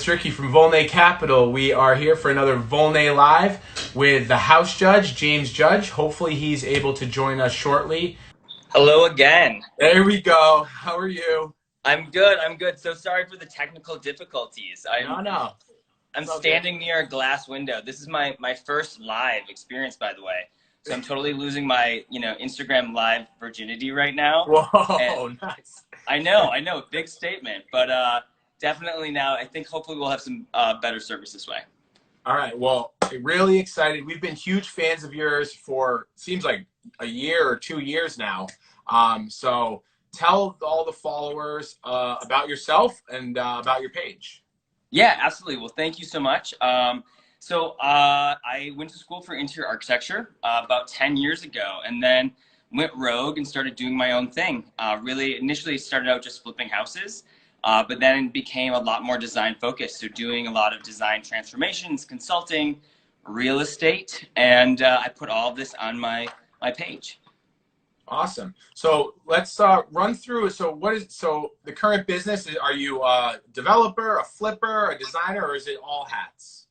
Ricky from Volnay Capital. We are here for another Volnay Live with the House Judge, James Judge. Hopefully he's able to join us shortly. Hello again. There we go. How are you? I'm good. I'm good. So sorry for the technical difficulties. No. I'm standing near a glass window. This is my first live experience, by the way. So I'm totally losing my, Instagram live virginity right now. Whoa, And nice. I know, big statement, but definitely now I think hopefully we'll have some better service this way. All right. Well, really excited. We've been huge fans of yours for seems like a year or 2 years now. So tell all the followers about yourself and about your page. Yeah, absolutely. Well, thank you so much. I went to school for interior architecture about 10 years ago, and then went rogue and started doing my own thing. Really, initially started out just flipping houses, but then became a lot more design focused. So doing a lot of design transformations, consulting, real estate, and I put all of this on my page. Awesome. So let's run through. So the current business? Are you a developer, a flipper, a designer, or is it all hats?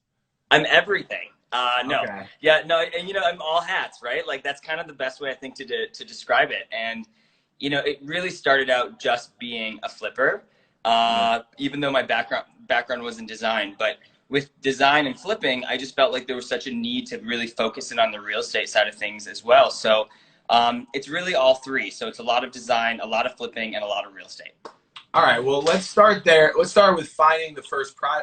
I'm everything. No. Okay. Yeah, no, and I'm all hats, right? Like that's kind of the best way I think to describe it. And it really started out just being a flipper, even though my background was in design. But with design and flipping, I just felt like there was such a need to really focus in on the real estate side of things as well. So it's really all three. So it's a lot of design, a lot of flipping, and a lot of real estate. All right. Well, let's start there. Let's start with finding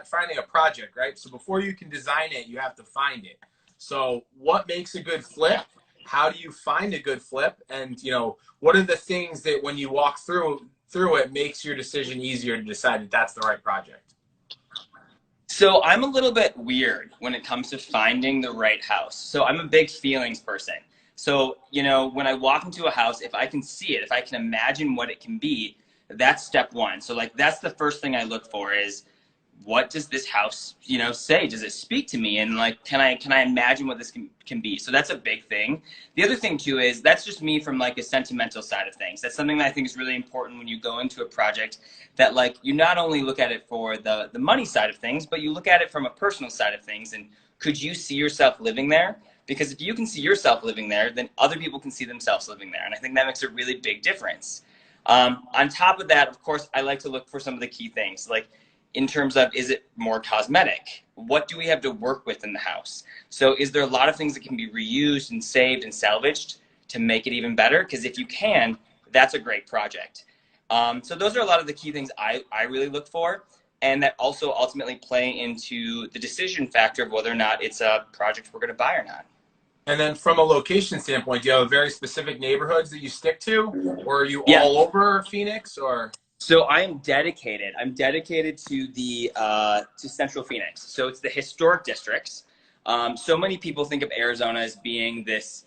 finding a project, right? So before you can design it, you have to find it. So what makes a good flip? How do you find a good flip? And what are the things that when you walk through it makes your decision easier to decide that that's the right project? So I'm a little bit weird when it comes to finding the right house. So I'm a big feelings person. So, when I walk into a house, if I can see it, if I can imagine what it can be, that's step one. So like, that's the first thing I look for is what does this house, say? Does it speak to me? And like, can I imagine what this can be? So that's a big thing. The other thing too is that's just me from like a sentimental side of things. That's something that I think is really important when you go into a project, that like, you not only look at it for the money side of things, but you look at it from a personal side of things. And could you see yourself living there? Because if you can see yourself living there, then other people can see themselves living there. And I think that makes a really big difference. On top of that, of course, I like to look for some of the key things, like in terms of, is it more cosmetic? What do we have to work with in the house? So is there a lot of things that can be reused and saved and salvaged to make it even better? Because if you can, that's a great project. So those are a lot of the key things I really look for, and that also ultimately play into the decision factor of whether or not it's a project we're going to buy or not. And then from a location standpoint, do you have very specific neighborhoods that you stick to, or are you Yeah. all over Phoenix, or? So I am dedicated. I'm dedicated to the to Central Phoenix. So it's the historic districts. So many people think of Arizona as being this,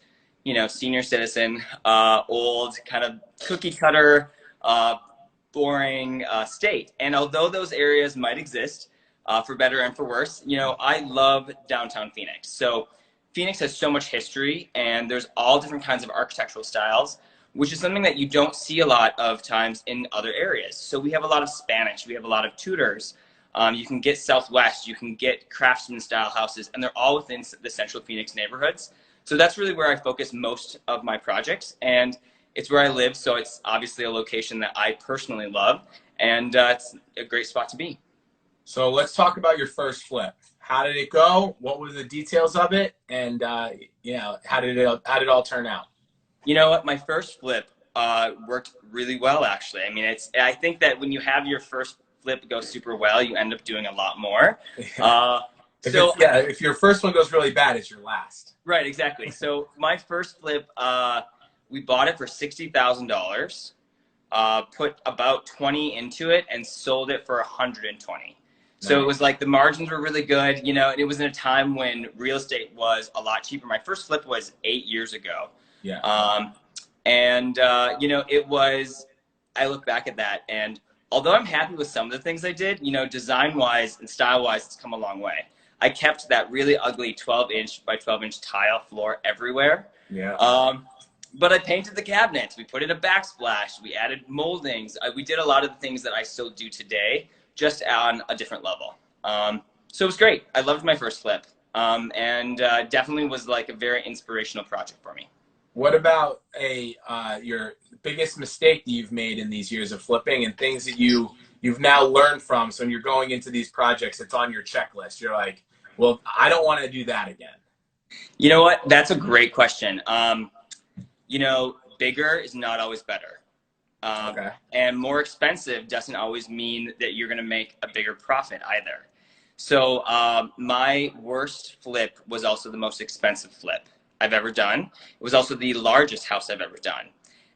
senior citizen, old kind of cookie cutter, boring state. And although those areas might exist, for better and for worse, I love downtown Phoenix. So Phoenix has so much history, and there's all different kinds of architectural styles, which is something that you don't see a lot of times in other areas. So we have a lot of Spanish, we have a lot of Tudors. You can get Southwest, you can get craftsman style houses, and they're all within the Central Phoenix neighborhoods. So that's really where I focus most of my projects, and it's where I live. So it's obviously a location that I personally love, and it's a great spot to be. So let's talk about your first flip. How did it go? What were the details of it? And how did it all turn out? You know what? My first flip worked really well, actually. I mean, I think that when you have your first flip go super well, you end up doing a lot more. If your first one goes really bad, it's your last. Right, exactly. So my first flip, we bought it for $60,000, put about 20 into it, and sold it for 120. So it was like the margins were really good, and it was in a time when real estate was a lot cheaper. My first flip was 8 years ago. Yeah. It was, I look back at that, and although I'm happy with some of the things I did, design-wise and style-wise, it's come a long way. I kept that really ugly 12-inch by 12-inch tile floor everywhere. Yeah. But I painted the cabinets. We put in a backsplash. We added moldings. We did a lot of the things that I still do today, just on a different level. So it was great. I loved my first flip, and definitely was like a very inspirational project for me. What about your biggest mistake that you've made in these years of flipping and things that you've now learned from? So when you're going into these projects, it's on your checklist. You're like, well, I don't want to do that again. You know what? That's a great question. Bigger is not always better. Okay. And more expensive doesn't always mean that you're going to make a bigger profit either. So my worst flip was also the most expensive flip I've ever done. It was also the largest house I've ever done.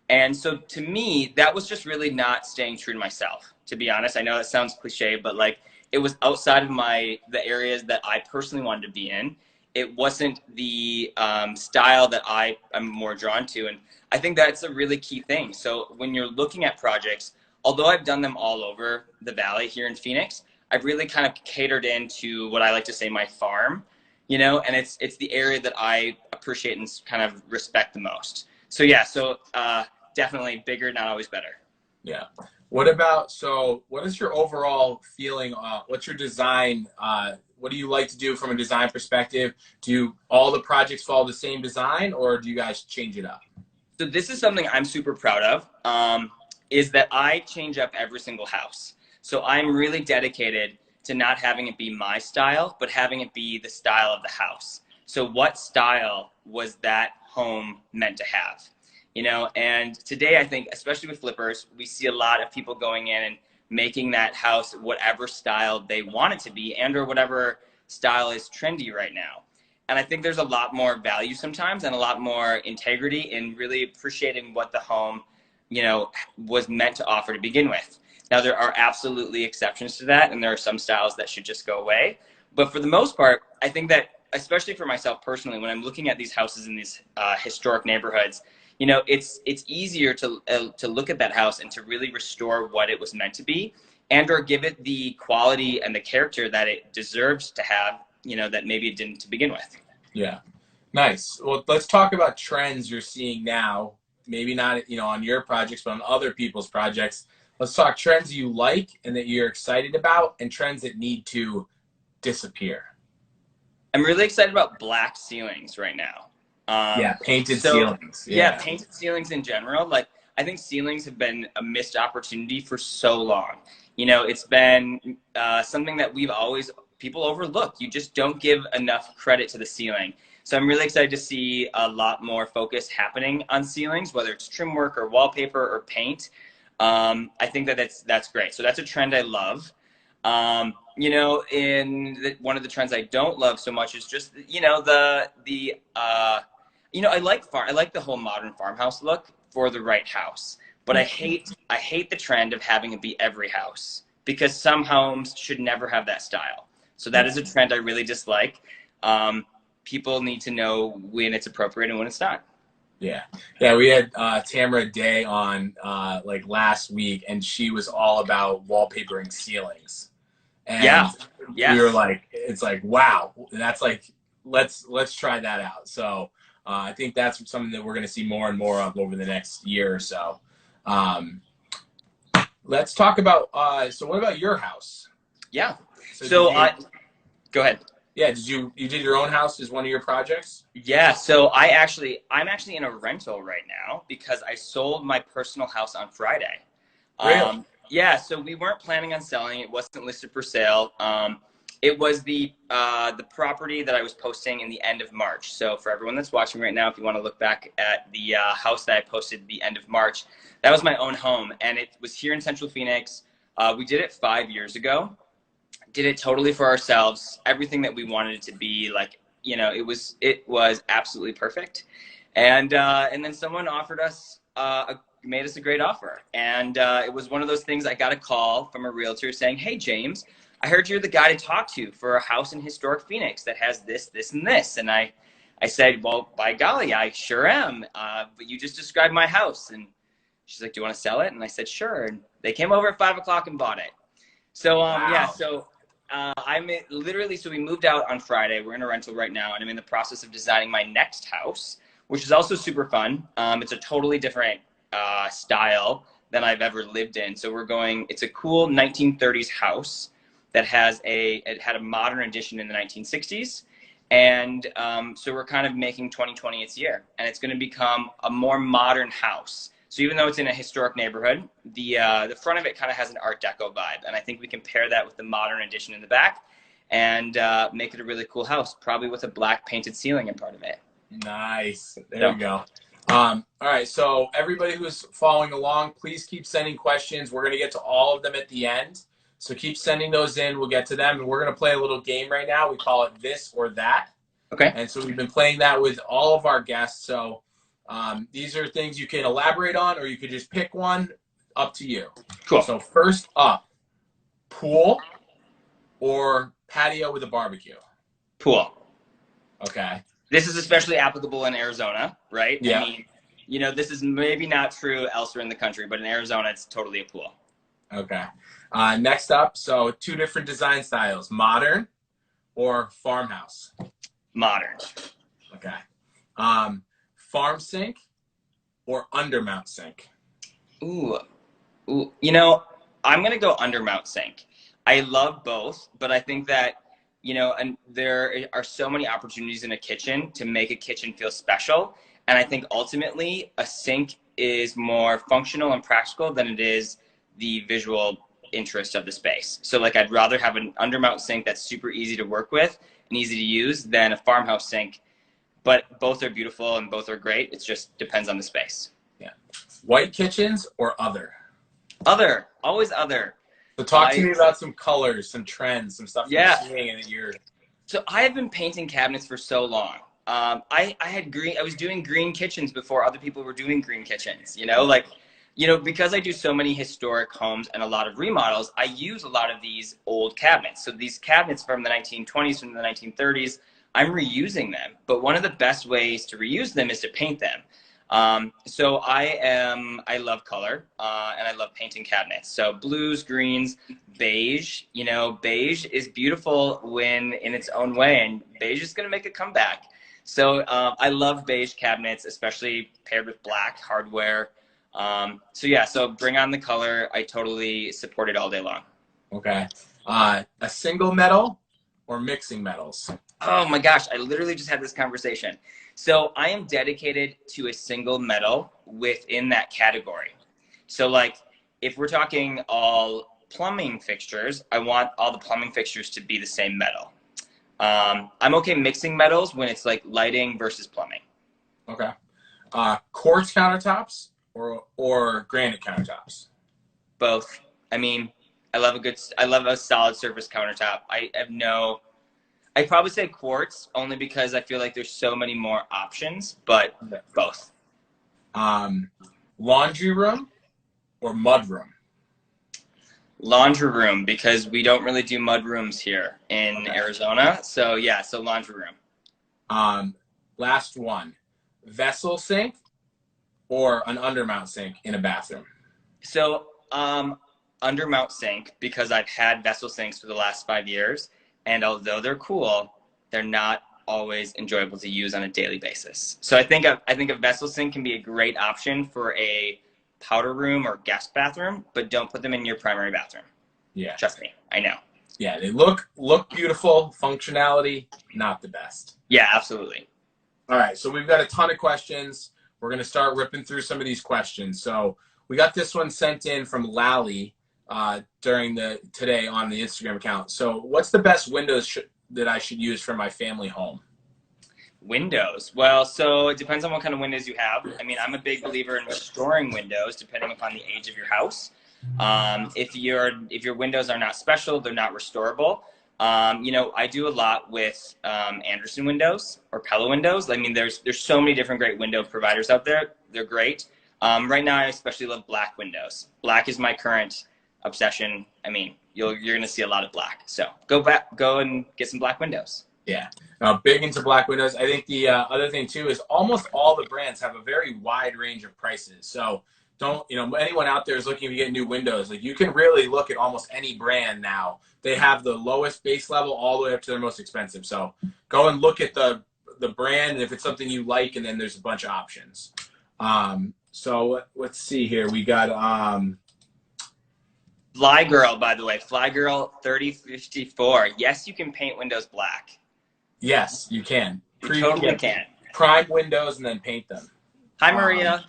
And so to me, that was just really not staying true to myself, to be honest. I know that sounds cliche, but like it was outside of the areas that I personally wanted to be in. It wasn't the style that I'm more drawn to. And I think that's a really key thing. So when you're looking at projects, although I've done them all over the valley here in Phoenix, I've really kind of catered into what I like to say my farm, and it's the area that I appreciate and kind of respect the most. So yeah, definitely bigger, not always better. Yeah. What is your overall feeling? What's your design? What do you like to do from a design perspective? Do all the projects follow the same design, or do you guys change it up? So this is something I'm super proud of, is that I change up every single house. So I'm really dedicated to not having it be my style, but having it be the style of the house. So what style was that home meant to have? And today I think, especially with flippers, we see a lot of people going in and making that house whatever style they want it to be or whatever style is trendy right now. And I think there's a lot more value sometimes and a lot more integrity in really appreciating what the home, was meant to offer to begin with. Now, there are absolutely exceptions to that, and there are some styles that should just go away. But for the most part, I think that, especially for myself personally, when I'm looking at these houses in these historic neighborhoods, it's easier to look at that house and to really restore what it was meant to be, or give it the quality and the character that it deserves to have, that maybe it didn't to begin with. Yeah. Nice. Well, let's talk about trends you're seeing now. Maybe not, on your projects, but on other people's projects. Let's talk trends you like and that you're excited about, and trends that need to disappear. I'm really excited about black ceilings right now. Painted ceilings. Yeah, painted ceilings in general. Like, I think ceilings have been a missed opportunity for so long. It's been something that people overlook. You just don't give enough credit to the ceiling. So I'm really excited to see a lot more focus happening on ceilings, whether it's trim work or wallpaper or paint. I think that's great. So that's a trend I love. One of the trends I don't love so much is just, I like the whole modern farmhouse look for the right house, but I hate the trend of having it be every house, because some homes should never have that style. So that is a trend I really dislike. People need to know when it's appropriate and when it's not. Yeah. We had Tamara Day on last week, and she was all about wallpapering ceilings. And we were like, it's like, wow, that's like, let's try that out. So I think that's something that we're going to see more and more of over the next year or so. Let's talk about, so what about your house? Yeah. Go ahead. Yeah, you did your own house as one of your projects? Yeah, so I'm actually in a rental right now because I sold my personal house on Friday. Really? Yeah, so we weren't planning on selling. It wasn't listed for sale. It was the property that I was posting in the end of March. So for everyone that's watching right now, if you want to look back at the house that I posted the end of March, that was my own home, and it was here in Central Phoenix. We did it 5 years ago. Did it totally for ourselves. Everything that we wanted it to be, like, it was absolutely perfect. And then someone offered us made us a great offer. And it was one of those things. I got a call from a realtor saying, "Hey, James, I heard you're the guy to talk to for a house in historic Phoenix that has this, this, and this." And I said, "Well, by golly, I sure am. But you just described my house." And she's like, "Do you want to sell it?" And I said, "Sure." And they came over at 5 o'clock and bought it. So, Wow. so we moved out on Friday. We're in a rental right now, and I'm in the process of designing my next house, which is also super fun. It's a totally different style than I've ever lived in. So it's a cool 1930s house. that it had a modern addition in the 1960s. And so we're kind of making 2020 its year, and it's going to become a more modern house. So even though it's in a historic neighborhood, the front of it kind of has an Art Deco vibe, and I think we can pair that with the modern addition in the back and make it a really cool house, probably with a black painted ceiling in part of it. Nice. There we go. All right, so everybody who's following along, please keep sending questions. We're going to get to all of them at the end. So keep sending those in. We'll get to them. And we're going to play a little game right now. We call it This or That. Okay. And so we've been playing that with all of our guests. So these are things you can elaborate on, or you could just pick one. Up to you. Cool. So first up, pool or patio with a barbecue? Pool. Okay. This is especially applicable in Arizona, right? Yeah. I mean, you know, this is maybe not true elsewhere in the country, but in Arizona, it's totally a pool. Okay. Next up, so 2 different design styles, modern or farmhouse? Modern. Okay. Farm sink or undermount sink? Ooh. You know, I'm going to go undermount sink. I love both, but I think that, you know, and there are so many opportunities in a kitchen to make a kitchen feel special. And I think ultimately a sink is more functional and practical than it is the visual interest of the space. So like I'd rather have an undermount sink that's super easy to work with and easy to use than a farmhouse sink. But both are beautiful and both are great. It just depends on the space. Yeah. White kitchens or other? Other. Always other. So talk to me about some colors, some trends, some stuff Yeah. you're seeing and that you're... So I have been painting cabinets for so long. I was doing green kitchens before other people were doing green kitchens, you know, like, you know, because I do so many historic homes and a lot of remodels, I use a lot of these old cabinets. So these cabinets from the 1920s, from the 1930s, I'm reusing them. But one of the best ways to reuse them is to paint them. So I love color, and I love painting cabinets. So blues, greens, beige, you know, beige is beautiful when in its own way, and beige is going to make a comeback. So, I love beige cabinets, especially paired with black hardware. So yeah, so bring on the color. I totally support it all day long. Okay. A single metal or mixing metals? Oh my gosh, I literally just had this conversation. So I am dedicated to a single metal within that category. So like, if we're talking all plumbing fixtures, I want all the plumbing fixtures to be the same metal. I'm okay mixing metals when it's like lighting versus plumbing. Okay. Quartz countertops or granite countertops? Both. I mean, I love a solid surface countertop. I'd probably say quartz only because I feel like there's so many more options, but both. Laundry room or mud room? Laundry room, because we don't really do mud rooms here in Arizona. So yeah, so laundry room. Last one, vessel sink or an undermount sink in a bathroom? So undermount sink, because I've had vessel sinks for the last 5 years. And although they're cool, they're not always enjoyable to use on a daily basis. So I think a vessel sink can be a great option for a powder room or guest bathroom, but don't put them in your primary bathroom. Yeah. Trust me, I know. Yeah, they look beautiful. Functionality, not the best. Yeah, absolutely. All right, so we've got a ton of questions. We're going to start ripping through some of these questions. So we got this one sent in from Lally today on the Instagram account. So what's the best windows that I should use for my family home? Windows. Well, so it depends on what kind of windows you have. I mean, I'm a big believer in restoring windows depending upon the age of your house. If your windows are not special, they're not restorable. You know, I do a lot with Anderson windows or Pella windows. I mean, there's so many different great window providers out there. They're great. Right now, I especially love black windows. Black is my current obsession. I mean, you're going to see a lot of black. So go and get some black windows. Yeah, big into black windows. I think the other thing too is almost all the brands have a very wide range of prices. So don't, anyone out there is looking to get new windows, like you can really look at almost any brand now. They have the lowest base level all the way up to their most expensive. So go and look at the brand, and if it's something you like, and then there's a bunch of options. So let's see here. We got Fly Girl, by the way, Fly Girl 3054. Yes, you can paint windows black. Yes, you can. You totally Yeah, can. prime windows and then paint them. Hi, Maria.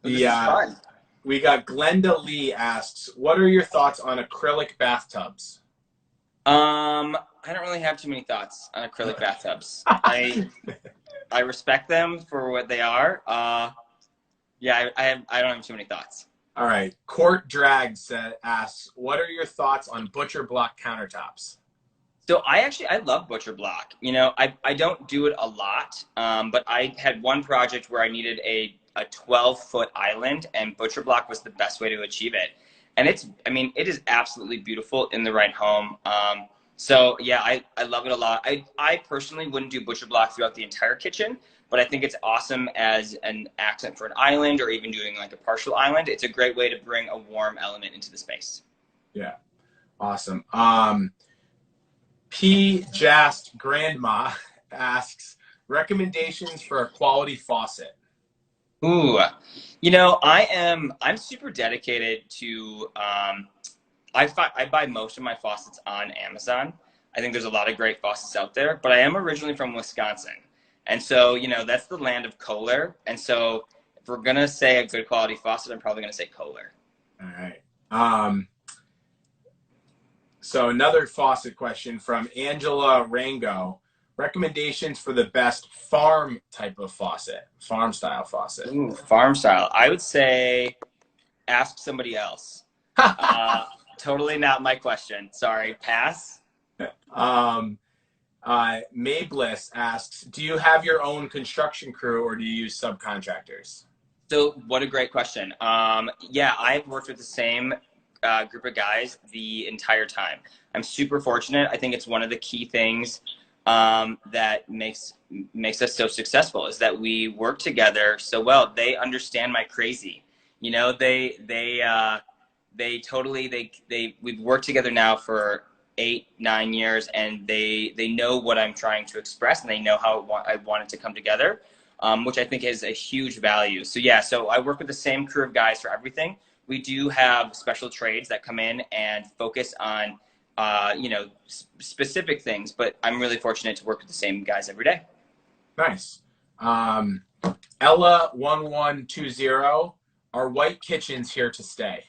Well, this The is fun. We got Glenda Lee asks, what are your thoughts on acrylic bathtubs? I don't really have too many thoughts on acrylic bathtubs. I respect them for what they are. Yeah, I don't have too many thoughts. All right. Court Drag asks, what are your thoughts on butcher block countertops? So I love butcher block. You know, I don't do it a lot, but I had one project where I needed a 12-foot island, and butcher block was the best way to achieve it. And I mean, it is absolutely beautiful in the right home. So yeah, I love it a lot. I personally wouldn't do butcher block throughout the entire kitchen, but I think it's awesome as an accent for an island, or even doing like a partial island. It's a great way to bring a warm element into the space. Yeah. Awesome. P. Jast Grandma asks, recommendations for a quality faucet. Ooh, you know, I'm super dedicated to I buy most of my faucets on Amazon. I think there's a lot of great faucets out there, but I am originally from Wisconsin. And so, you know, that's the land of Kohler. And so if we're gonna say a good quality faucet, I'm probably gonna say Kohler. All right. So another faucet question from Angela Rango. Recommendations for the best farm type of faucet, farm style faucet. Ooh, farm style. I would say ask somebody else. Totally not my question. Sorry, pass. Mablis asks, do you have your own construction crew or do you use subcontractors? So what a great question. Yeah, I've worked with the same group of guys the entire time. I'm super fortunate. I think it's one of the key things that makes us so successful is that we work together so well. They understand my crazy. You know, we've worked together now for 8-9 years, and they know what I'm trying to express, and they know how I want it to come together, which I think is a huge value. So yeah, so I work with the same crew of guys for everything. We do have special trades that come in and focus on you know, specific things, but I'm really fortunate to work with the same guys every day. Nice. Ella1120, are white kitchens here to stay?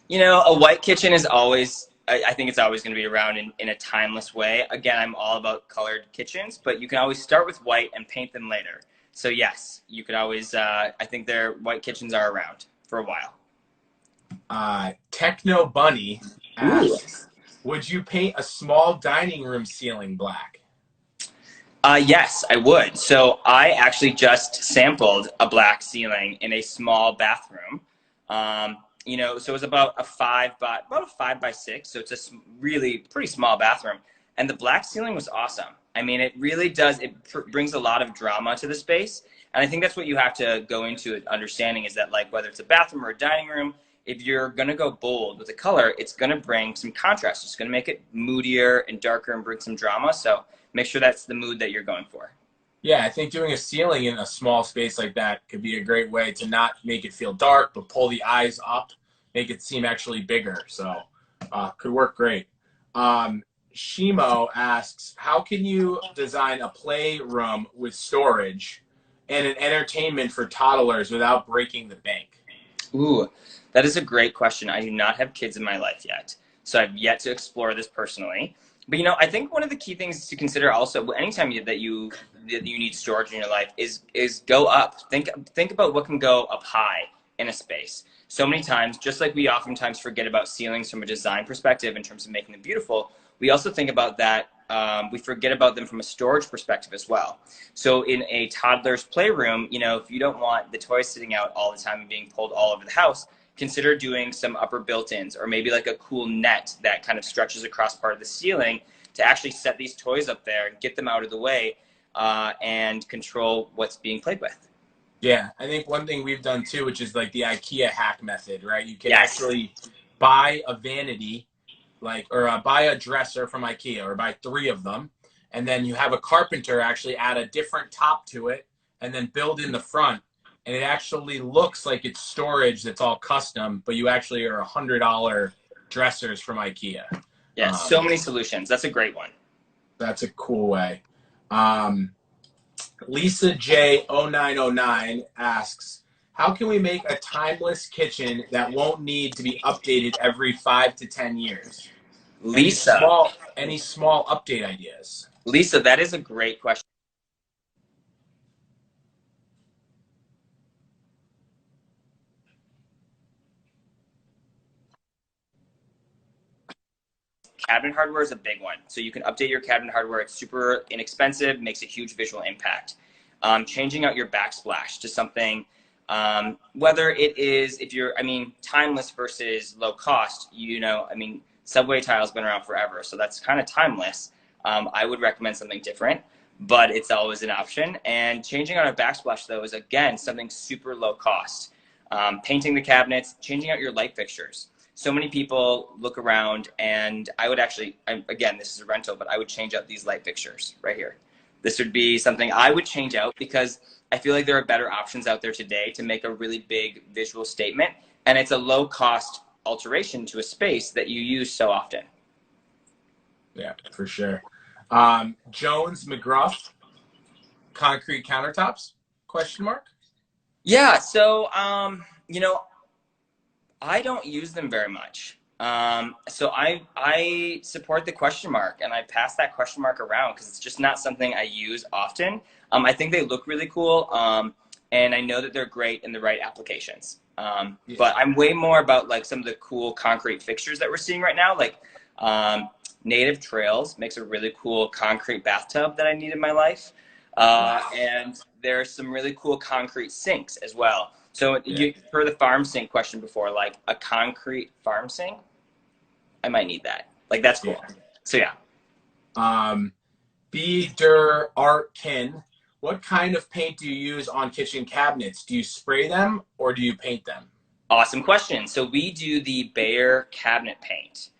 You know, a white kitchen is always, I think it's always going to be around in a timeless way. Again, I'm all about colored kitchens, but you can always start with white and paint them later. So yes, you could always, I think white kitchens are around for a while. Techno Bunny asks, would you paint a small dining room ceiling black? Yes, I would. So I actually just sampled a black ceiling in a small bathroom. You know, so it was about a 5x6. So it's a really pretty small bathroom. And the black ceiling was awesome. I mean, it really does. It brings a lot of drama to the space. And I think that's what you have to go into understanding is that, like, whether it's a bathroom or a dining room, if you're going to go bold with a color, it's going to bring some contrast. It's going to make it moodier and darker and bring some drama. So make sure that's the mood that you're going for. Yeah, I think doing a ceiling in a small space like that could be a great way to not make it feel dark, but pull the eyes up, make it seem actually bigger. So could work great. Shimo asks, how can you design a playroom with storage and an entertainment for toddlers without breaking the bank? Ooh, that is a great question. I do not have kids in my life yet, so I've yet to explore this personally. But you know, I think one of the key things to consider also, anytime that you need storage in your life, is go up. Think about what can go up high in a space. So many times, just like we oftentimes forget about ceilings from a design perspective in terms of making them beautiful, we also think about that. We forget about them from a storage perspective as well. So in a toddler's playroom, you know, if you don't want the toys sitting out all the time and being pulled all over the house, consider doing some upper built-ins, or maybe like a cool net that kind of stretches across part of the ceiling to actually set these toys up there and get them out of the way and control what's being played with. Yeah, I think one thing we've done too, which is like the IKEA hack method, right? You can actually buy a vanity, or buy a dresser from IKEA, or buy 3 of them, and then you have a carpenter actually add a different top to it, and then build in the front. and it actually looks like it's storage that's all custom, but you actually are $100 dressers from IKEA. Yeah, so many solutions. That's a great one. That's a cool way. Lisa J0909 asks, how can we make a timeless kitchen that won't need to be updated every 5 to 10 years? Lisa. Any small update ideas? Lisa, that is a great question. Cabinet hardware is a big one. So you can update your cabinet hardware. It's super inexpensive, makes a huge visual impact. Changing out your backsplash to something, whether it is, timeless versus low cost, subway tile's been around forever. So that's kind of timeless. I would recommend something different, but it's always an option. And changing out a backsplash, though, is, again, something super low cost. Painting the cabinets, changing out your light fixtures. So many people look around, and I would actually, again, this is a rental, but I would change out these light fixtures right here. This would be something I would change out because I feel like there are better options out there today to make a really big visual statement, and it's a low-cost alteration to a space that you use so often. Yeah, for sure. Jones McGruff, concrete countertops? Question mark? Yeah, so, I don't use them very much. So I support the question mark, and I pass that question mark around because it's just not something I use often. I think they look really cool, and I know that they're great in the right applications. But I'm way more about like some of the cool concrete fixtures that we're seeing right now. Like Native Trails makes a really cool concrete bathtub that I need in my life. And there's some really cool concrete sinks as well. So you heard the farm sink question before, like a concrete farm sink. I might need that. Like that's cool. Yeah. So yeah. B. Der Artkin, what kind of paint do you use on kitchen cabinets? Do you spray them or do you paint them? Awesome question. So we do the Bayer cabinet paint.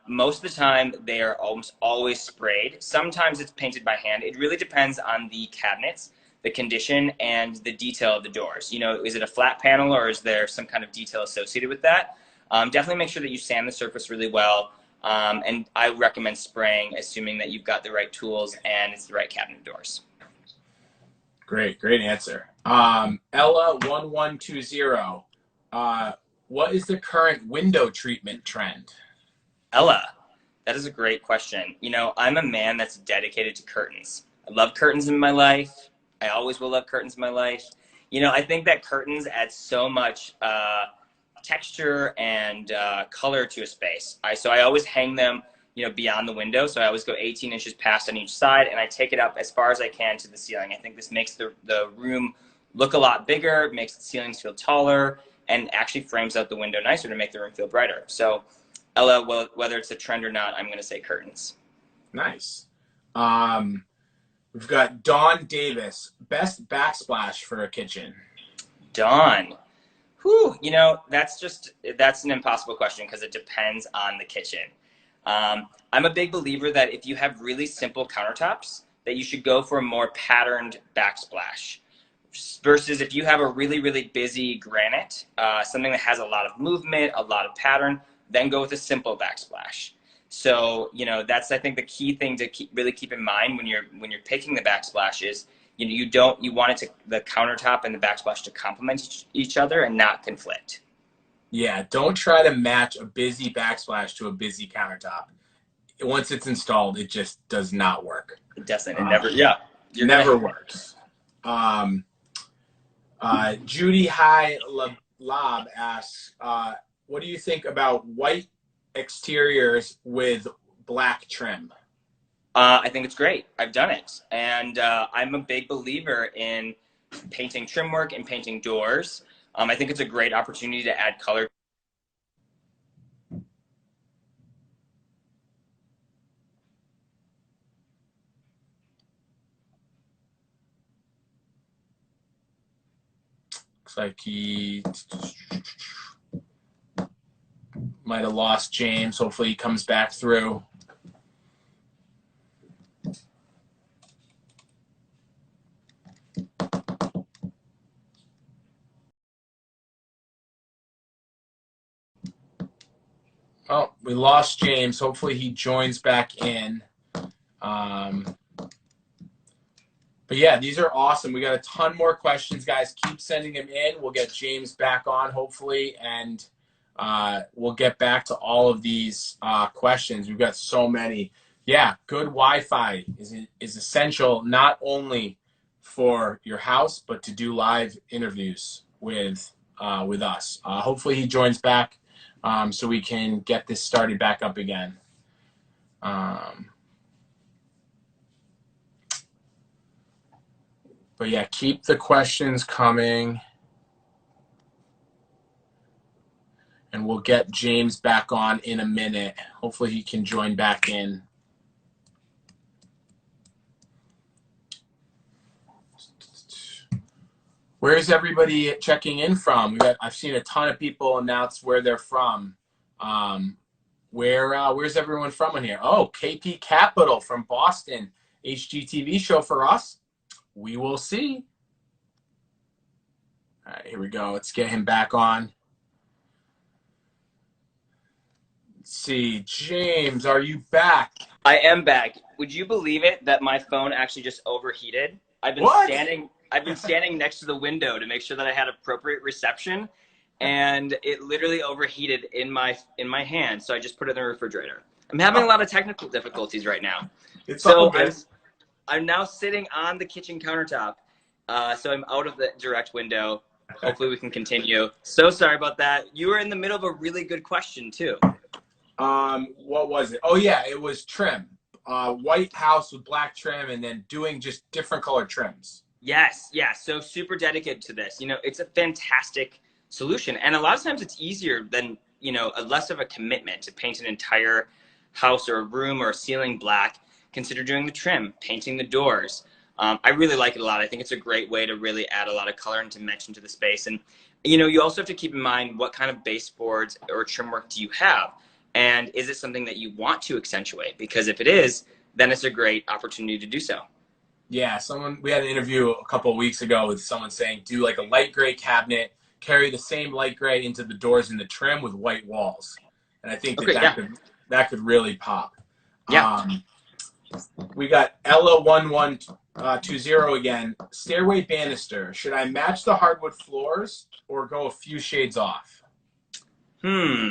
Most of the time they are almost always sprayed. Sometimes it's painted by hand. It really depends on the cabinets, the condition, and the detail of the doors. Is it a flat panel or is there some kind of detail associated with that? Definitely make sure that you sand the surface really well. And I recommend spraying, assuming that you've got the right tools and it's the right cabinet doors. Great answer. Ella1120, what is the current window treatment trend? Ella, that is a great question. I'm a man that's dedicated to curtains. I love curtains in my life. I always will love curtains in my life. I think that curtains add so much texture and color to a space. So I always hang them, beyond the window. So I always go 18 inches past on each side, and I take it up as far as I can to the ceiling. I think this makes the room look a lot bigger, makes the ceilings feel taller, and actually frames out the window nicer to make the room feel brighter. So Ella, whether it's a trend or not, I'm going to say curtains. Nice. We've got Dawn Davis, best backsplash for a kitchen. Dawn. Whew, that's an impossible question because it depends on the kitchen. I'm a big believer that if you have really simple countertops, that you should go for a more patterned backsplash. Versus if you have a really, really busy granite, something that has a lot of movement, a lot of pattern, then go with a simple backsplash. So, that's, I think, the key thing to really keep in mind when you're picking the backsplash is, you want the countertop and the backsplash to complement each other and not conflict. Yeah, don't try to match a busy backsplash to a busy countertop. Once it's installed, it just does not work. It doesn't. It never. Yeah. It never works. Judy High Lab asks, what do you think about white exteriors with black trim? I think it's great. I've done it. And I'm a big believer in painting trim work and painting doors. I think it's a great opportunity to add color. Looks like he might have lost James. Hopefully he comes back through. Oh, we lost James. Hopefully he joins back in. But yeah, these are awesome. We got a ton more questions, guys. Keep sending them in. We'll get James back on, hopefully, and we'll get back to all of these questions. We've got so many. Yeah, good Wi-Fi is essential not only for your house, but to do live interviews with us. Hopefully he joins back so we can get this started back up again. But yeah, keep the questions coming. And we'll get James back on in a minute. Hopefully he can join back in. Where's everybody checking in from? I've seen a ton of people announce where they're from. Where's everyone from in here? Oh, KP Capital from Boston. HGTV show for us. We will see. All right, here we go. Let's get him back on. Let's see. James, are you back? I am back. Would you believe it that my phone actually just overheated? I've been standing next to the window to make sure that I had appropriate reception, and it literally overheated in my hand. So I just put it in the refrigerator. I'm having a lot of technical difficulties right now. I'm now sitting on the kitchen countertop, so I'm out of the direct window. Hopefully we can continue. So sorry about that. You were in the middle of a really good question too. What was it? Oh yeah, it was trim. White house with black trim, and then doing just different color trims. Yes. So super dedicated to this. It's a fantastic solution, and a lot of times it's easier than less of a commitment to paint an entire house or a room or a ceiling black. Consider doing the trim, painting the doors. I really like it a lot. I think it's a great way to really add a lot of color and dimension to the space. And you also have to keep in mind what kind of baseboards or trim work do you have. And is it something that you want to accentuate? Because if it is, then it's a great opportunity to do so. Yeah, we had an interview a couple of weeks ago with someone saying, do like a light gray cabinet, carry the same light gray into the doors and the trim with white walls. And I think that could really pop. Yeah. We got Ella1120 again. Stairway banister. Should I match the hardwood floors or go a few shades off?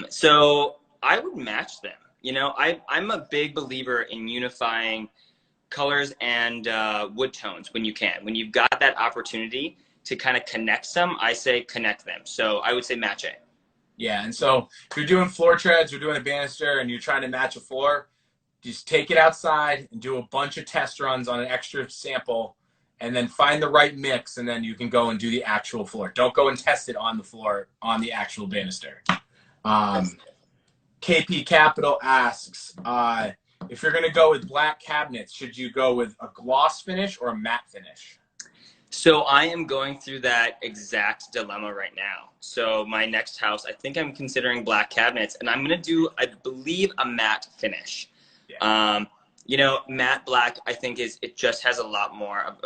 So I would match them. I'm a big believer in unifying colors and wood tones when you can. When you've got that opportunity to kind of connect some, I say connect them. So I would say match it. Yeah, and so if you're doing floor treads or doing a banister and you're trying to match a floor, just take it outside and do a bunch of test runs on an extra sample and then find the right mix, and then you can go and do the actual floor. Don't go and test it on the floor on the actual banister. KP Capital asks, if you're going to go with black cabinets, should you go with a gloss finish or a matte finish? So I am going through that exact dilemma right now. So my next house, I think I'm considering black cabinets, and I'm going to do, I believe, a matte finish. Yeah. Matte black, I think it just has a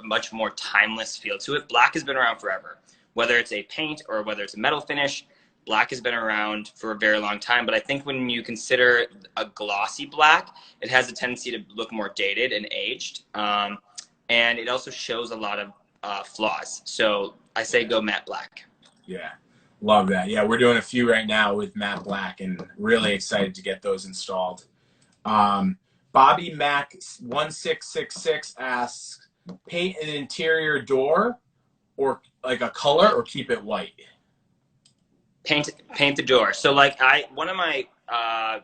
much more timeless feel to it. Black has been around forever, whether it's a paint or whether it's a metal finish. Black has been around for a very long time, but I think when you consider a glossy black, it has a tendency to look more dated and aged. And it also shows a lot of flaws. So I say go matte black. Yeah, love that. Yeah, we're doing a few right now with matte black and really excited to get those installed. Bobby Mac 1666 asks, paint an interior door or like a color or keep it white? Paint the door. So one of my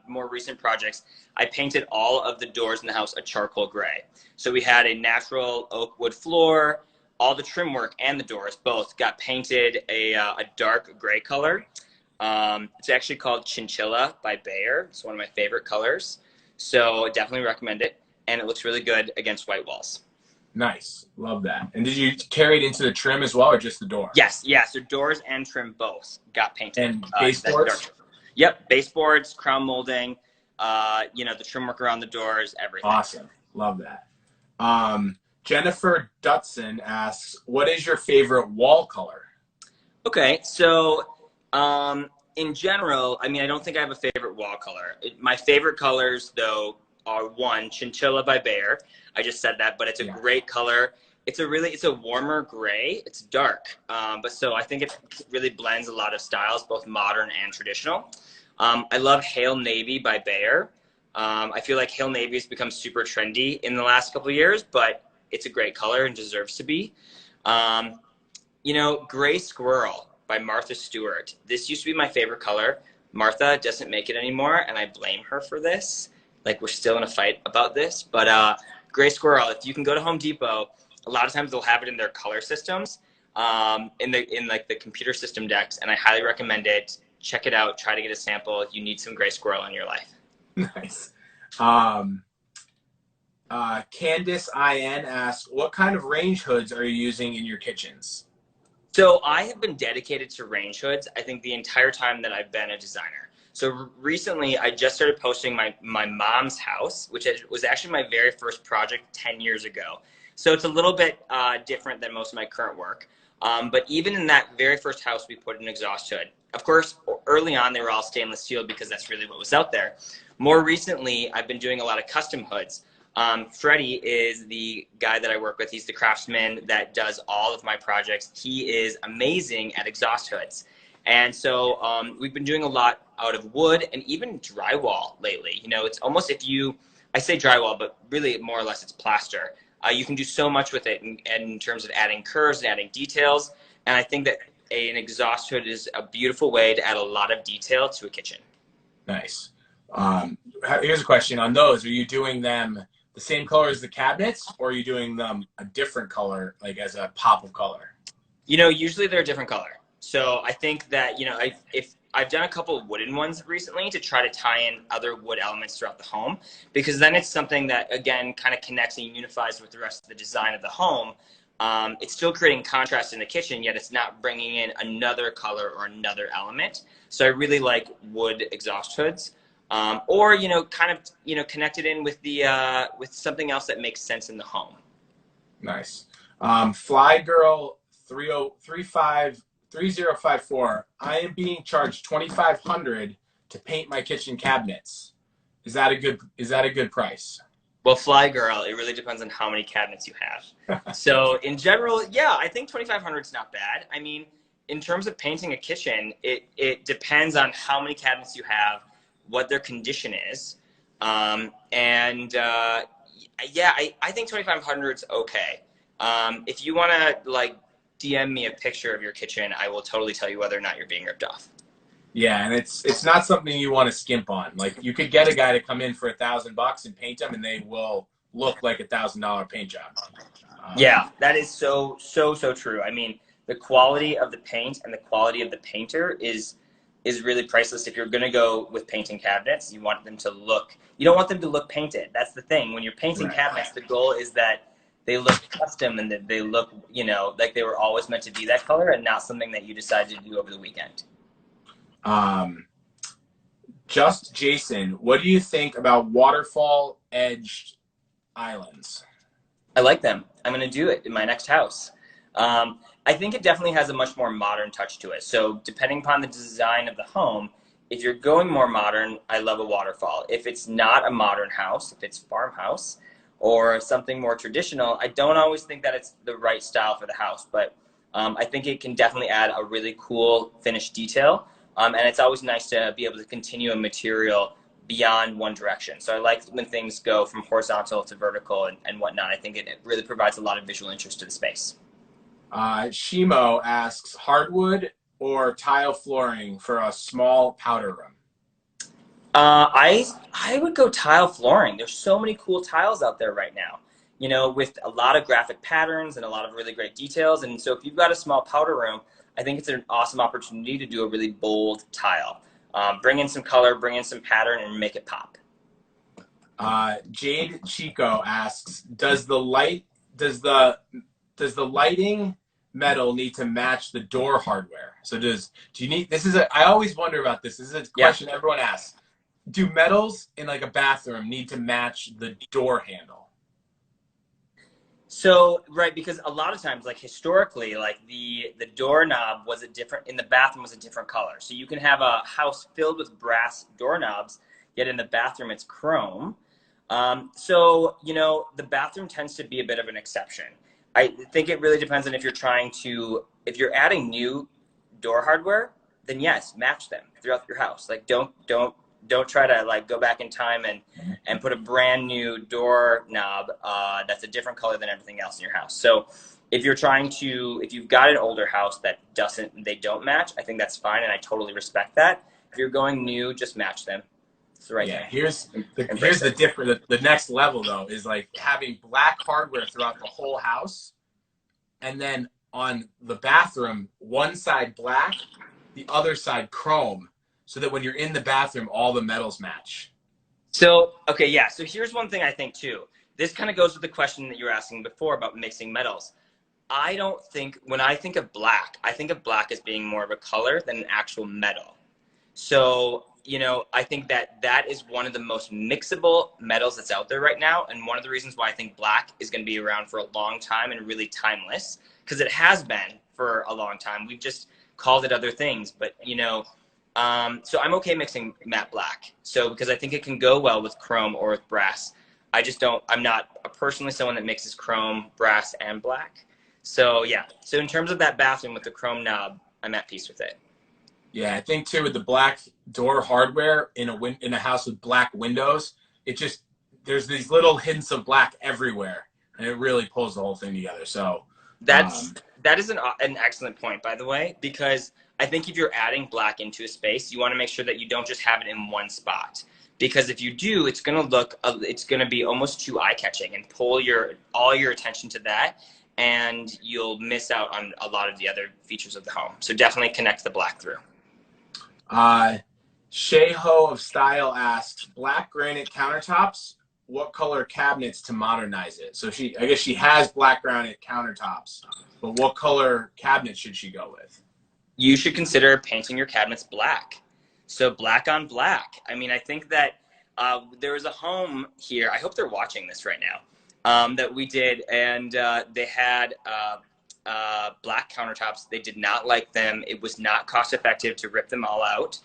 more recent projects, I painted all of the doors in the house a charcoal gray. So we had a natural oak wood floor, all the trim work and the doors both got painted a dark gray color. It's actually called Chinchilla by Bayer. It's one of my favorite colors. So definitely recommend it. And it looks really good against white walls. Nice. Love that. And did you carry it into the trim as well or just the door? Yes. Yeah. So doors and trim both got painted. And baseboards? Yep. Baseboards, crown molding, the trim work around the doors, everything. Awesome. Love that. Jennifer Dutson asks, what is your favorite wall color? Okay. So in general, I mean, I don't think I have a favorite wall color. My favorite colors, though, are one, Chinchilla by Behr. I just said that, but it's a great color. It's a warmer gray. It's dark, but so I think it really blends a lot of styles, both modern and traditional. I love Hail Navy by Behr. I feel like Hail Navy has become super trendy in the last couple of years, but it's a great color and deserves to be. You know, Gray Squirrel by Martha Stewart. This used to be my favorite color. Martha doesn't make it anymore, and I blame her for this. Like, we're still in a fight about this, but Gray Squirrel, if you can go to Home Depot, a lot of times they'll have it in their color systems, in like the computer system decks, and I highly recommend it. Check it out. Try to get a sample. You need some Gray Squirrel in your life. Nice. Candice IN asks, what kind of range hoods are you using in your kitchens? So I have been dedicated to range hoods, I think, the entire time that I've been a designer. So recently, I just started posting my mom's house, which was actually my very first project 10 years ago. So it's a little bit different than most of my current work. But even in that very first house, we put an exhaust hood. Of course, early on, they were all stainless steel because that's really what was out there. More recently, I've been doing a lot of custom hoods. Freddie is the guy that I work with. He's the craftsman that does all of my projects. He is amazing at exhaust hoods. And so we've been doing a lot out of wood and even drywall lately. You know, it's almost I say drywall, but really more or less it's plaster. You can do so much with it in terms of adding curves and adding details. And I think that an exhaust hood is a beautiful way to add a lot of detail to a kitchen. Nice. Here's a question on those. Are you doing them the same color as the cabinets, or are you doing them a different color, like as a pop of color? You know, usually they're a different color. So I think that, you know, if I've done a couple of wooden ones recently to try to tie in other wood elements throughout the home, because then it's something that, again, kind of connects and unifies with the rest of the design of the home. It's still creating contrast in the kitchen, yet it's not bringing in another color or another element. So I really like wood exhaust hoods. Or, you know, kind of, you know, connected in with with something else that makes sense in the home. Nice. Fly Girl 3054. I am being charged $2,500 to paint my kitchen cabinets. Is that a good price? Well, Fly Girl, it really depends on how many cabinets you have. So in general, yeah, I think $2,500 is not bad. I mean, in terms of painting a kitchen, it depends on how many cabinets you have, what their condition is. Yeah, I think $2,500 is okay. If you want to like DM me a picture of your kitchen, I will totally tell you whether or not you're being ripped off. Yeah, and it's not something you want to skimp on. Like, you could get a guy to come in for $1,000 and paint them, and they will look like $1,000 paint job. Yeah, that is so true. I mean, the quality of the paint and the quality of the painter is really priceless. If you're going to go with painting cabinets, you want them to look, you don't want them to look painted. That's the thing. When you're painting cabinets, the goal is that they look custom and that they look, you know, like they were always meant to be that color and not something that you decided to do over the weekend. Just Jason, what do you think about waterfall edged islands? I like them. I'm going to do it in my next house. I think it definitely has a much more modern touch to it. So depending upon the design of the home, if you're going more modern, I love a waterfall. If it's not a modern house, if it's farmhouse or something more traditional, I don't always think that it's the right style for the house. But I think it can definitely add a really cool finished detail. And it's always nice to be able to continue a material beyond one direction. So I like when things go from horizontal to vertical and whatnot. I think it really provides a lot of visual interest to the space. Shimo asks, hardwood or tile flooring for a small powder room? I would go tile flooring. There's so many cool tiles out there right now, you know, with a lot of graphic patterns and a lot of really great details. And so if you've got a small powder room, I think it's an awesome opportunity to do a really bold tile. Bring in some color, bring in some pattern, and make it pop. Jade Chico asks, does the lighting metal need to match the door hardware? So do you need, I always wonder about this. This is a question everyone asks. Do metals in like a bathroom need to match the door handle? So, right, because a lot of times, like historically, like the doorknob was a different in the bathroom was a different color. So you can have a house filled with brass doorknobs, yet in the bathroom it's chrome. So you know the bathroom tends to be a bit of an exception. I think it really depends on if you're adding new door hardware, then yes, match them throughout your house. Like don't try to like go back in time and put a brand new door knob that's a different color than everything else in your house. So if you've got an older house that they don't match, I think that's fine, and I totally respect that. If you're going new, just match them. It's the right Yeah, thing. here's the different. The next level though is like having black hardware throughout the whole house, and then on the bathroom, one side black, the other side chrome, so that when you're in the bathroom, all the metals match. So, okay, yeah. So here's one thing I think too. This kind of goes with the question that you were asking before about mixing metals. I don't think, when I think of black as being more of a color than an actual metal. So, you know, I think that is one of the most mixable metals that's out there right now. And one of the reasons why I think black is going to be around for a long time and really timeless, because it has been for a long time. We've just called it other things. But, you know, so I'm okay mixing matte black. So, because I think it can go well with chrome or with brass. I'm not personally someone that mixes chrome, brass, and black. So, yeah. So in terms of that bathroom with the chrome knob, I'm at peace with it. Yeah, I think too with the black door hardware in a house with black windows, there's these little hints of black everywhere, and it really pulls the whole thing together. So, That's that is an excellent point, by the way, because I think if you're adding black into a space, you want to make sure that you don't just have it in one spot. Because if you do, it's going to be almost too eye-catching and pull all your attention to that, and you'll miss out on a lot of the other features of the home. So definitely connect the black through. Shay Ho of Style asks, black granite countertops, what color cabinets to modernize it? So I guess she has black granite countertops, but what color cabinets should she go with? You should consider painting your cabinets black. So black on black. I mean, I think that there was a home here. I hope they're watching this right now, that we did, and they had black countertops. They did not like them. It was not cost effective to rip them all out.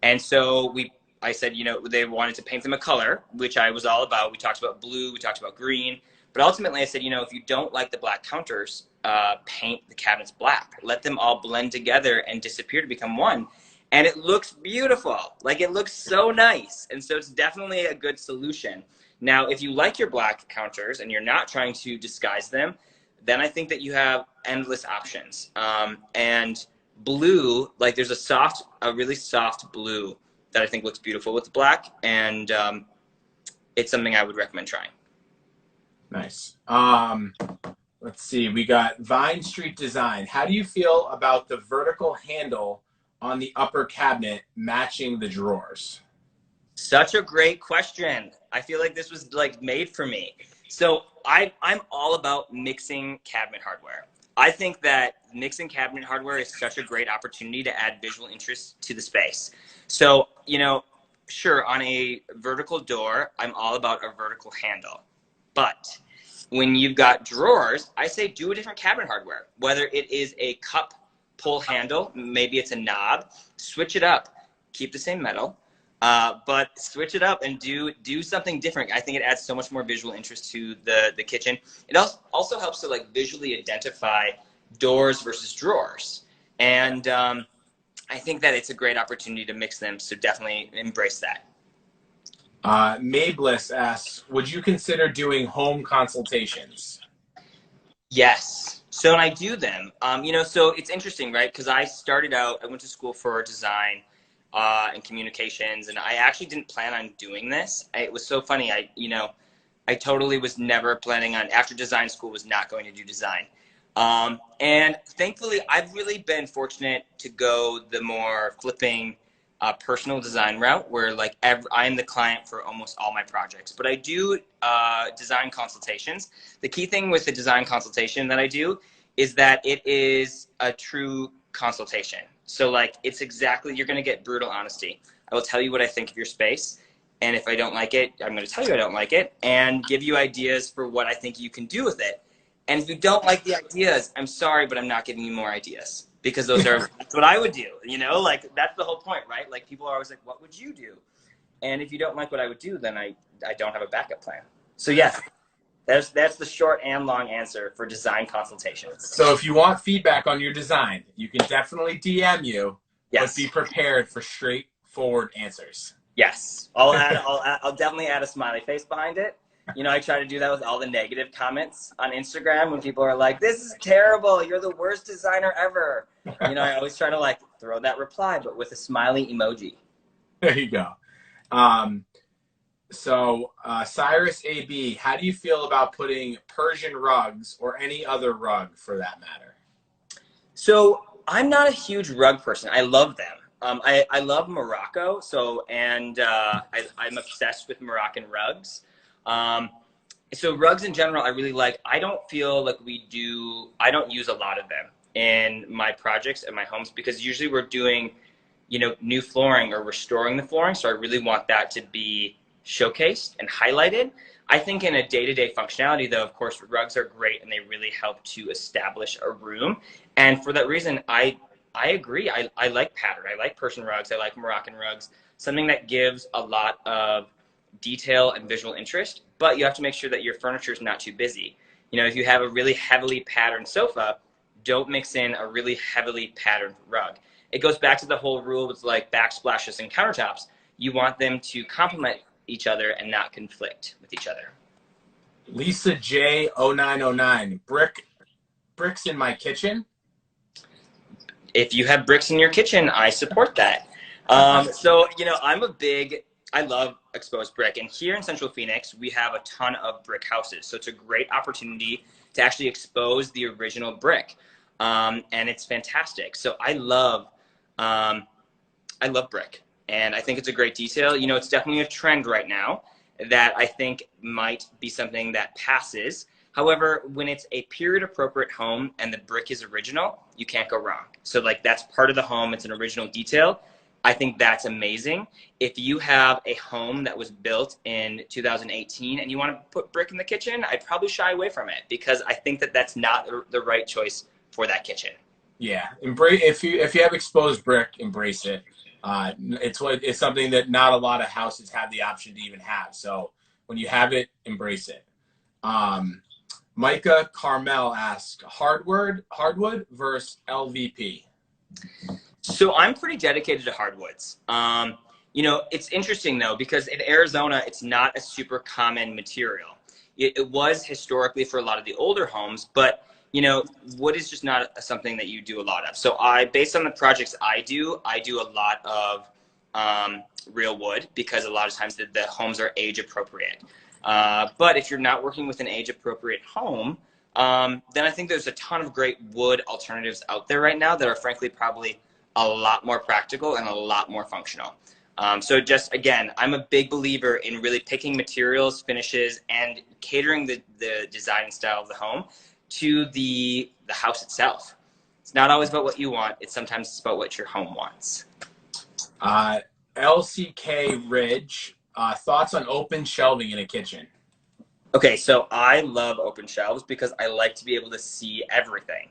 And so I said, you know, they wanted to paint them a color, which I was all about. We talked about blue, we talked about green, but ultimately I said, you know, if you don't like the black counters, paint the cabinets black. Let them all blend together and disappear to become one. And it looks beautiful. Like, it looks so nice. And so it's definitely a good solution. Now, if you like your black counters and you're not trying to disguise them, then I think that you have endless options. And blue, like there's a really soft blue that I think looks beautiful with the black, and it's something I would recommend trying. Nice. Let's see. We got Vine Street Design. How do you feel about the vertical handle on the upper cabinet matching the drawers? Such a great question. I feel like this was like made for me. So I'm all about mixing cabinet hardware. I think that mixing cabinet hardware is such a great opportunity to add visual interest to the space. So, you know, sure, on a vertical door, I'm all about a vertical handle. But when you've got drawers, I say do a different cabinet hardware. Whether it is a cup pull handle, maybe it's a knob, switch it up. Keep the same metal, but switch it up and do something different. I think it adds so much more visual interest to the kitchen. It also helps to like visually identify doors versus drawers. And I think that it's a great opportunity to mix them, so definitely embrace that. Mablis asks, would you consider doing home consultations? Yes. So when I do them, you know, so it's interesting, right? Because I went to school for design and communications, and I actually didn't plan on doing this. It was so funny. I totally was never planning on, after design school, was not going to do design. And thankfully, I've really been fortunate to go the more flipping personal design route, where like I am the client for almost all my projects. But I do design consultations. The key thing with the design consultation that I do is that it is a true consultation. So like you're going to get brutal honesty. I will tell you what I think of your space. And if I don't like it, I'm going to tell you I don't like it and give you ideas for what I think you can do with it. And if you don't like the ideas, I'm sorry, but I'm not giving you more ideas, because that's what I would do. You know, like that's the whole point, right? Like people are always like, what would you do? And if you don't like what I would do, then I don't have a backup plan. So yes, that's the short and long answer for design consultations. So if you want feedback on your design, you can definitely DM you, Yes. but be prepared for straightforward answers. Yes, I'll definitely add a smiley face behind it. You know, I try to do that with all the negative comments on Instagram when people are like, "This is terrible. You're the worst designer ever." You know, I always try to like throw that reply, but with a smiley emoji. There you go. Cyrus AB, how do you feel about putting Persian rugs or any other rug for that matter? So I'm not a huge rug person. I love them. I love Morocco. And I'm obsessed with Moroccan rugs. So rugs in general, I really like. I don't feel like I don't use a lot of them in my projects and my homes, because usually we're doing, you know, new flooring or restoring the flooring. So I really want that to be showcased and highlighted. I think in a day-to-day functionality, though, of course, rugs are great and they really help to establish a room. And for that reason, I agree. I like pattern. I like Persian rugs. I like Moroccan rugs. Something that gives a lot of detail and visual interest, but you have to make sure that your furniture is not too busy. You know, if you have a really heavily patterned sofa, don't mix in a really heavily patterned rug. It goes back to the whole rule with like backsplashes and countertops. You want them to complement each other and not conflict with each other. Lisa J 0909, bricks in my kitchen. If you have bricks in your kitchen, I support that. So, you know, I love exposed brick. And here in Central Phoenix, we have a ton of brick houses. So it's a great opportunity to actually expose the original brick. And it's fantastic. So I love brick. And I think it's a great detail. You know, it's definitely a trend right now that I think might be something that passes. However, when it's a period appropriate home and the brick is original, you can't go wrong. So like that's part of the home. It's an original detail. I think that's amazing. If you have a home that was built in 2018 and you want to put brick in the kitchen, I'd probably shy away from it, because I think that that's not the right choice for that kitchen. Yeah, embrace if you have exposed brick, embrace it. It's something that not a lot of houses have the option to even have. So when you have it, embrace it. Micah Carmel asked, hardwood versus LVP. So I'm pretty dedicated to hardwoods. You know, it's interesting though, because in Arizona, it's not a super common material. It was historically for a lot of the older homes, but you know, wood is just not something that you do a lot of. So based on the projects I do a lot of real wood, because a lot of times the homes are age appropriate. But if you're not working with an age appropriate home, then I think there's a ton of great wood alternatives out there right now that are frankly probably a lot more practical and a lot more functional. So just, again, I'm a big believer in really picking materials, finishes, and catering the design and style of the home to the house itself. It's not always about what you want. It's sometimes about what your home wants. LCK Ridge, thoughts on open shelving in a kitchen? Okay, so I love open shelves because I like to be able to see everything.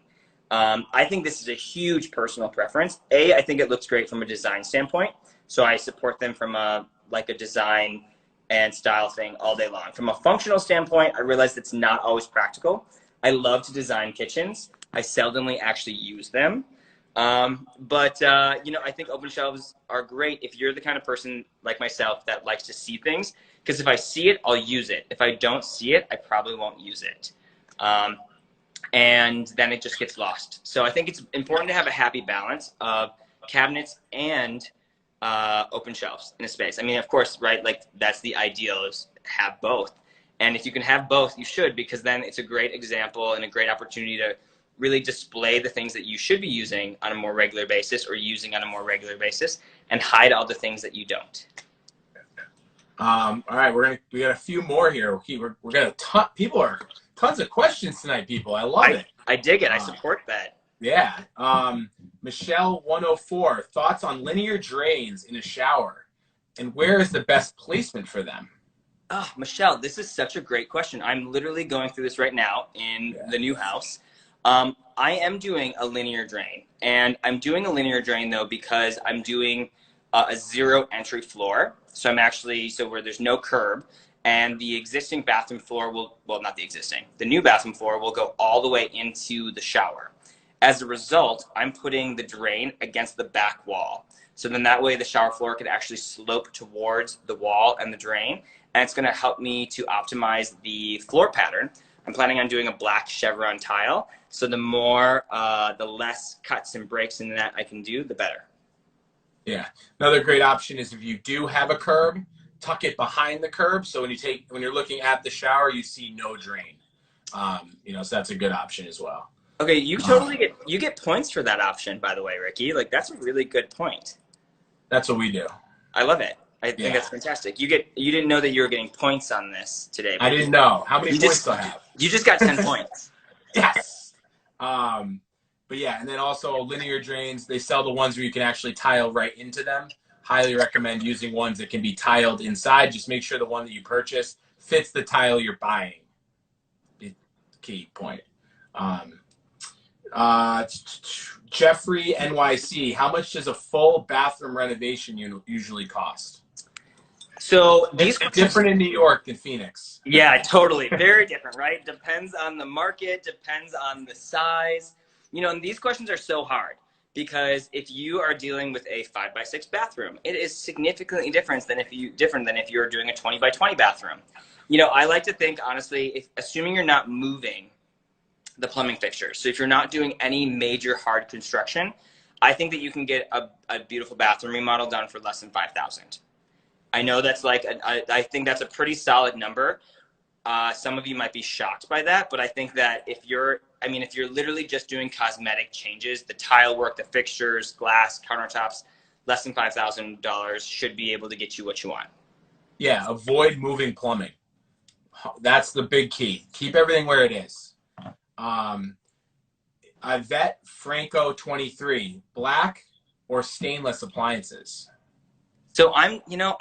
I think this is a huge personal preference. I think it looks great from a design standpoint. So I support them from a design and style thing all day long. From a functional standpoint, I realize that's not always practical. I love to design kitchens. I seldomly actually use them. But you know, I think open shelves are great if you're the kind of person like myself that likes to see things. Because if I see it, I'll use it. If I don't see it, I probably won't use it. And then it just gets lost. So I think it's important to have a happy balance of cabinets and open shelves in a space. I mean, of course, right? Like that's the ideal, is have both. And if you can have both, you should, because then it's a great example and a great opportunity to really display the things that you should be using on a more regular basis or using on a more regular basis, and hide all the things that you don't. All right, we got a few more here. We're gonna tons of questions tonight, people. I love it. I dig it. I support that. Yeah. Michelle 104, thoughts on linear drains in a shower, and where is the best placement for them? Ah, Michelle, this is such a great question. I'm literally going through this right now in the new house. I am doing a linear drain, and I'm doing a linear drain though because I'm doing a zero entry floor. So I'm actually, so where there's no curb, and the existing bathroom floor will, well, not the existing, the new bathroom floor will go all the way into the shower. As a result, I'm putting the drain against the back wall. So then that way the shower floor can actually slope towards the wall and the drain, and it's going to help me to optimize the floor pattern. I'm planning on doing a black chevron tile, so the less cuts and breaks in that I can do, the better. Yeah. Another great option is if you do have a curb, tuck it behind the curb. So when you're looking at the shower, you see no drain. So that's a good option as well. Okay, you get points for that option, by the way, Ricky. Like that's a really good point. That's what we do. I love it. I think Yeah. that's fantastic. You didn't know that you were getting points on this today. I didn't know. How many points do I have? You just got 10 points. Yes. But yeah, and then also linear drains, they sell the ones where you can actually tile right into them. Highly recommend using ones that can be tiled inside. Just make sure the one that you purchase fits the tile you're buying. Key point. Jeffrey NYC, how much does a full bathroom renovation usually cost? So it's different in New York than Phoenix. Yeah, totally. Very different, right? Depends on the market, depends on the size. And these questions are so hard because if you are dealing with a 5x6 bathroom, it is significantly different than if you're doing a 20x20 bathroom. I like to think, honestly, assuming you're not moving the plumbing fixtures. So if you're not doing any major hard construction, I think that you can get a beautiful bathroom remodel done for less than $5,000. I know that's I think that's a pretty solid number. Some of you might be shocked by that, but I think that if you're literally just doing cosmetic changes, the tile work, the fixtures, glass, countertops, less than $5,000 should be able to get you what you want. Yeah, avoid moving plumbing. That's the big key. Keep everything where it is. Yvette Franco 23, black or stainless appliances? So I'm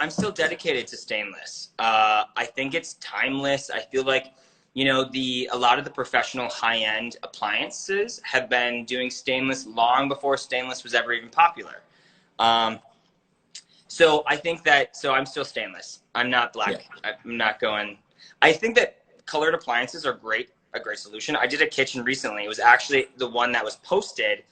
still dedicated to stainless. I think it's timeless. I feel like, a lot of the professional high-end appliances have been doing stainless long before stainless was ever even popular. So I think so I'm still stainless. I'm not black. Yeah. I'm not going. I think that colored appliances are a great solution. I did a kitchen recently. It was actually the one that was posted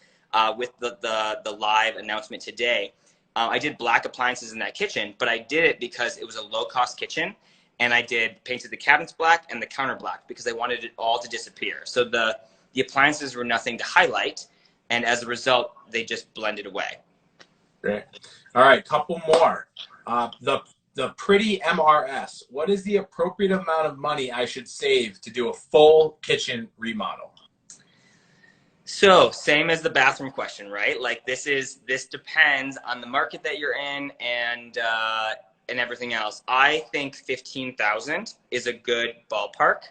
with the live announcement today. I did black appliances in that kitchen, but I did it because it was a low-cost kitchen, and I painted the cabinets black and the counter black because I wanted it all to disappear. So the appliances were nothing to highlight, and as a result, they just blended away. Great. All right, couple more. The Pretty MRS. What is the appropriate amount of money I should save to do a full kitchen remodel? So same as the bathroom question, right? Like this depends on the market that you're in and everything else. I think 15,000 is a good ballpark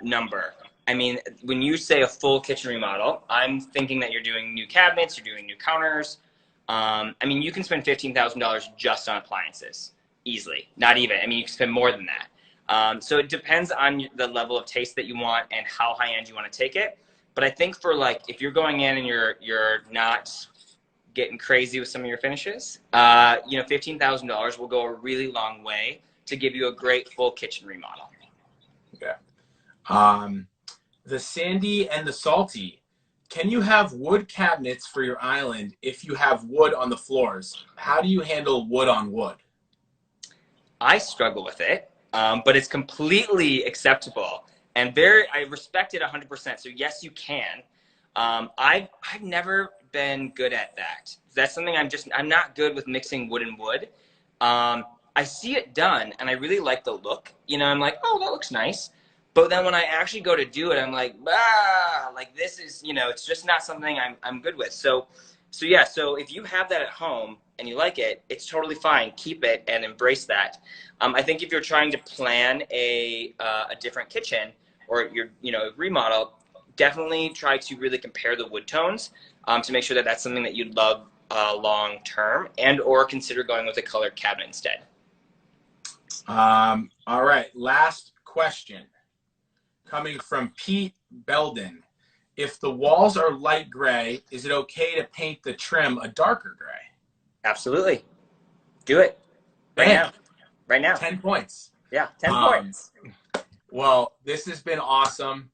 number. I mean, when you say a full kitchen remodel, I'm thinking that you're doing new cabinets, you're doing new counters. You can spend $15,000 just on appliances easily. Not even. You can spend more than that. So it depends on the level of taste that you want and how high end you want to take it. But I think for if you're going in and you're not getting crazy with some of your finishes, $15,000 will go a really long way to give you a great full kitchen remodel. Okay. The Sandy and the Salty. Can you have wood cabinets for your island if you have wood on the floors? How do you handle wood on wood? I struggle with it, but it's completely acceptable. And I respect it 100%. So yes, you can. I've never been good at that. That's something I'm not good with mixing wood and wood. I see it done and I really like the look. I'm like, oh, that looks nice. But then when I actually go to do it, I'm like, this is, it's just not something I'm good with. So yeah, so if you have that at home and you like it, it's totally fine. Keep it and embrace that. I think if you're trying to plan a different kitchen or remodel, definitely try to really compare the wood tones to make sure that that's something that you'd love long term, and or consider going with a colored cabinet instead. All right. Last question coming from Pete Belden. If the walls are light gray, is it okay to paint the trim a darker gray? Absolutely. Do it right Bam. now. Right now. 10 points. Yeah, 10 points. Well, this has been awesome.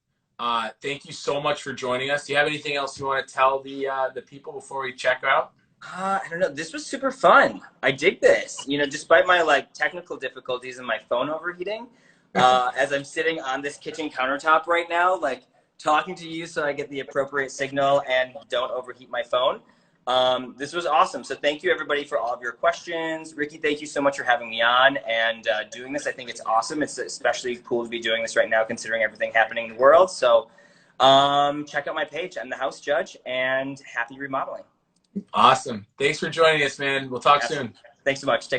Thank you so much for joining us. Do you have anything else you want to tell the people before we check out? I don't know. This was super fun. I dig this. You know, despite my like technical difficulties and my phone overheating, as I'm sitting on this kitchen countertop right now, like talking to you so I get the appropriate signal and don't overheat my phone. This was awesome. So thank you everybody for all of your questions. Ricky, thank you so much for having me on and doing this. I think it's awesome. It's especially cool to be doing this right now considering everything happening in the world. So check out my page. I'm the house judge and happy remodeling. Awesome. Thanks for joining us, man. We'll talk soon. Thanks so much. Take care.